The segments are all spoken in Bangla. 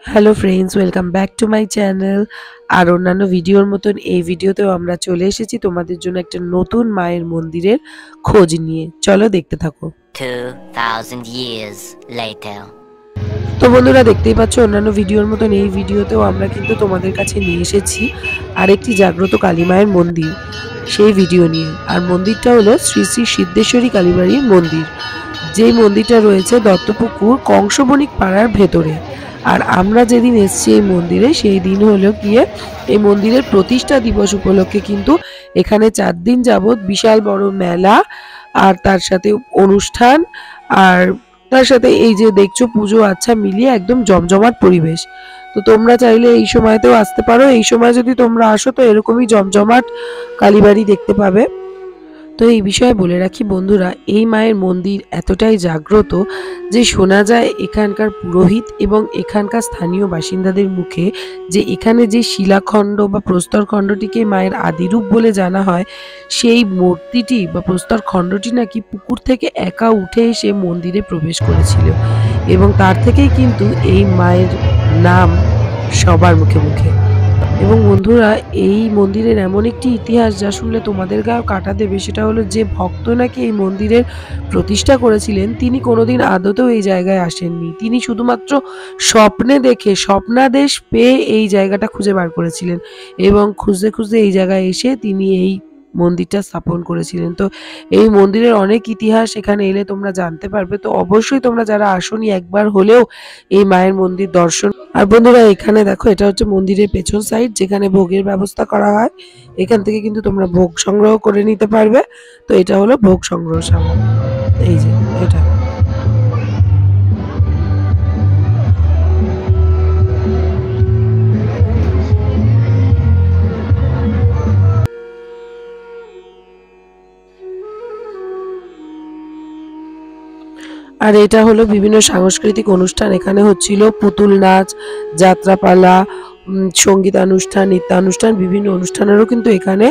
Hello friends, welcome back to my channel. আর অন্যান্য ভিডিওর মতন এই ভিডিওতেও আমরা চলে এসেছি তোমাদের জন্য একটা নতুন মায়ের মন্দিরের খোঁজ নিয়ে। চলো দেখতে থাকো। 2000 years later. তো বন্ধুরা, দেখতেই পাচ্ছ অন্যান্য ভিডিওর মতন এই ভিডিওতেও আমরা কিন্তু তোমাদের কাছে নিয়ে এসেছি আরেকটি জাগ্রত কালী মায়ের মন্দির, সেই ভিডিও নিয়ে। আর মন্দিরটা হলো শ্রী শ্রী সিদ্ধেশ্বরী কালীবাড়ির মন্দির, যেই মন্দিরটা রয়েছে দত্তপুকুর কংসবণিক পাড়ার ভেতরে। আর আমরা যেদিন এসছি এই মন্দিরে, সেই দিন হলো গিয়ে এই মন্দিরের প্রতিষ্ঠা দিবস উপলক্ষে কিন্তু এখানে 4 দিন যাবৎ বিশাল বড় মেলা আর তার সাথে অনুষ্ঠান, আর তার সাথে এই যে দেখছো পুজো আচ্ছা মিলিয়ে একদম জমজমাট পরিবেশ। তো তোমরা চাইলে এই সময়তেও আসতে পারো। এই সময় যদি তোমরা আসো তো এরকমই জমজমাট কালীবাড়ি দেখতে পাবে। তো এই বিষয়ে বলে রাখি বন্ধুরা, এই মায়ের মন্দির এতটাই জাগ্রত যে শোনা যায় এখানকার পুরোহিত এবং এখানকার স্থানীয় বাসিন্দাদের মুখে যে এখানে যে শিলাখণ্ড বা প্রস্তরখণ্ডটিকে মায়ের আদিরূপ বলে জানা হয়, সেই মূর্তিটি বা প্রস্তরখণ্ডটি নাকি পুকুর থেকে একা উঠে এসে মন্দিরে প্রবেশ করেছিল, এবং তার থেকেই কিন্তু এই মায়ের নাম সবার মুখে মুখে। এবং বন্ধুরা, এই মন্দিরের এমন একটি ইতিহাস যা শুনলে তোমাদের গায়েও কাঁটা দেবে। সেটা হলো, যে ভক্ত নাকি এই মন্দিরের প্রতিষ্ঠা করেছিলেন তিনি কোনোদিন আদতেও এই জায়গায় আসেননি। তিনি শুধুমাত্র স্বপ্নে দেখে স্বপ্নাদেশ পেয়ে এই জায়গাটা খুঁজে বার করেছিলেন, এবং খুঁজতে খুঁজতে এই জায়গায় এসে তিনি এই মন্দিরটা স্থাপন করেছিলেন। তো এই মন্দিরের অনেক ইতিহাস এখানে এলে তোমরা জানতে পারবে। তো অবশ্যই তোমরা যারা আসোনি একবার হলেও এই মায়ের মন্দির দর্শন। আর বন্ধুরা, এখানে দেখো, এটা হচ্ছে মন্দিরের পেছন সাইড, যেখানে ভোগের ব্যবস্থা করা হয়। এখান থেকে কিন্তু তোমরা ভোগ সংগ্রহ করে নিতে পারবে। তো এটা হলো ভোগ সংগ্রহশালা, এই যে এটা। আর এটা হলো বিভিন্ন সাংস্কৃতিক অনুষ্ঠান এখানে হচ্ছিল, পুতুল নাচ, যাত্রাপালা, সঙ্গীতানুষ্ঠান, নৃত্যানুষ্ঠান, বিভিন্ন অনুষ্ঠানেরও কিন্তু এখানে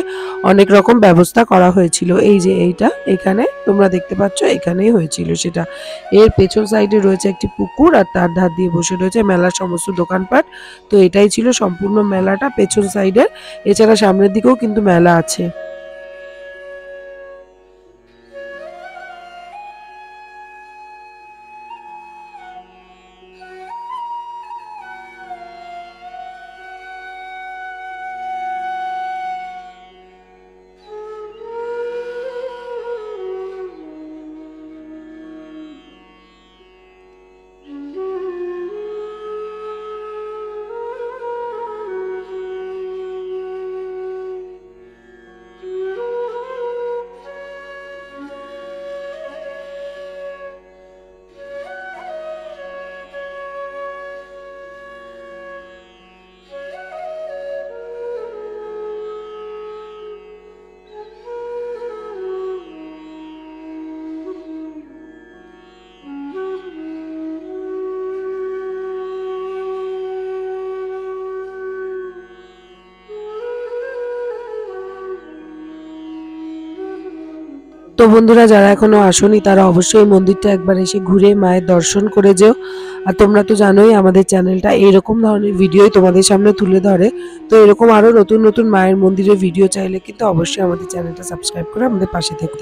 অনেক রকম ব্যবস্থা করা হয়েছিল। এই যে এইটা এখানে তোমরা দেখতে পাচ্ছ, এখানেই হয়েছিল সেটা। এর পেছন সাইডে রয়েছে একটি পুকুর, আর তার ধার দিয়ে বসে রয়েছে মেলার সমস্ত দোকানপাট। তো এটাই ছিল সম্পূর্ণ মেলাটা পেছন সাইডের। এছাড়া সামনের দিকেও কিন্তু মেলা আছে। তো বন্ধুরা, যারা এখনো আসোনি তারা অবশ্যই মন্দিরটা একবার এসে ঘুরে মায়ের দর্শন করে যেও। আর তোমরা তো জানোই আমাদের চ্যানেলটা এইরকম ধরনের ভিডিওই তোমাদের সামনে তুলে ধরে। তো এরকম আরো নতুন নতুন মায়ের মন্দিরের ভিডিও চাইলে কিন্তু অবশ্যই আমাদের চ্যানেলটা সাবস্ক্রাইব করে আমাদের পাশে থেকো।